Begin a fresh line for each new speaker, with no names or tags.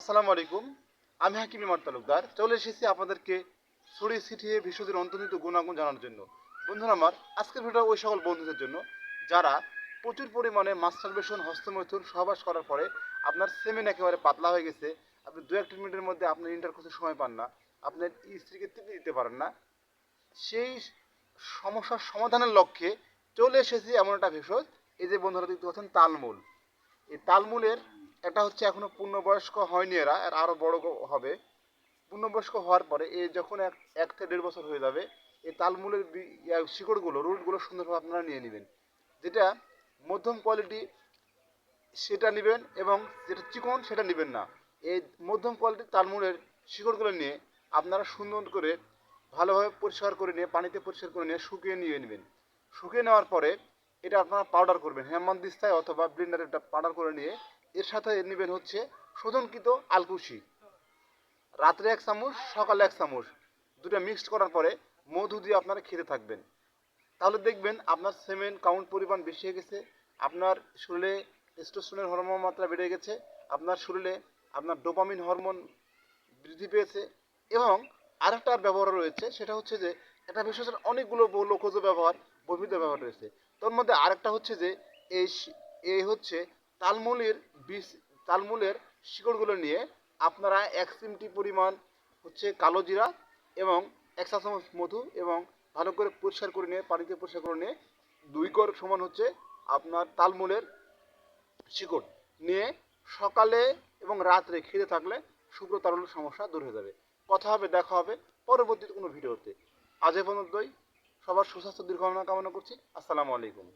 আসসালামু আলাইকুম। আমি হাকিম ইমার তালুকদার চলে এসেছি আপনাদেরকে ছড়িয়ে ছিটিয়ে ভেষজের অন্তর্নিহিত গুণাগুণ জানার জন্য। বন্ধুরা আমার, আজকের ভিডিও ওই সকল বন্ধুদের জন্য যারা প্রচুর পরিমাণে মাস্টারবেশন, হস্তমৈথুন, সহবাস করার পরে আপনার সেমেন একেবারে পাতলা হয়ে গেছে। আপনি 2-1 মিনিটের মধ্যে আপনার ইন্টারকোর্সের সময় পান না, আপনার স্ত্রীকে তৃপ্তি দিতে পারেন না। সেই সমস্যার সমাধানের লক্ষ্যে চলে এসেছি এমন একটা ভেষজ, এই যে বন্ধুরা দেখতে পাচ্ছেন তালমূল। এই তালমূলের এটা হচ্ছে এখনো পূর্ণবয়স্ক হয়নি, এরা আরো বড় হবে। পূর্ণবয়স্ক হওয়ার পরে এ যখন 1 থেকে 1.5 বছর হয়ে যাবে, এই তালমূলের শিকড়গুলো, রুটগুলো সুন্দরভাবে আপনারা নিয়ে নেবেন। যেটা মধ্যম কোয়ালিটি সেটা নেবেন, এবং যেটা চিকন সেটা নেবেন না। এই মধ্যম কোয়ালিটির তালমূলের শিকড়গুলো নিয়ে আপনারা সুন্দর করে ভালোভাবে পরিষ্কার করে নিয়ে, পানিতে পরিষ্কার করে নিয়ে শুকিয়ে নিয়ে নেবেন। শুকিয়ে নেওয়ার পরে এটা আপনারা পাউডার করবেন হেমন্দিস্তায় অথবা ব্লেন্ডারে, এটা পাউডার করে নিয়ে এর সাথে নেবেন হচ্ছে শোধনকৃত আলকুশি। রাত্রে 1 চামচ, সকালে 1 চামচ, দুটো মিক্সড করার পরে মধু দিয়ে আপনারা খেতে থাকবেন। তাহলে দেখবেন আপনার সেমেন কাউন্ট পরিমাণ বেশি হয়ে গেছে, আপনার শরীরে টেস্টোস্টেরনের হরমোন মাত্রা বেড়ে গেছে, আপনার শরীরে আপনার ডোপামিন হরমোন বৃদ্ধি পেয়েছে। এবং আরেকটা ব্যবহার রয়েছে, সেটা হচ্ছে যে এটা বিশেষের অনেকগুলো লোকজ ব্যবহার, বৈবিধ্য ব্যবহার রয়েছে। তোর মধ্যে আরেকটা হচ্ছে যে এই এই হচ্ছে তালমূলের বীজ, তালমূলের শিকড়গুলো নিয়ে আপনারা 1 চিমটি পরিমাণ হচ্ছে কালো জিরা এবং 1 চা চামচ মধু, এবং ভালো করে পরিষ্কার করে নিয়ে, পানিতে পরিষ্কার করে নিয়ে 2 কর সমান হচ্ছে আপনার তালমূলের শিকড় নিয়ে সকালে এবং রাত্রে খেতে থাকলে শুক্র তারণের সমস্যা দূর হয়ে যাবে। কথা হবে, দেখা হবে পরবর্তী কোনো ভিডিওতে। আজ এ পর্যন্তই। সবার সুস্বাস্থ্য দীর্ঘ কামনা করছি। আসসালামু আলাইকুম।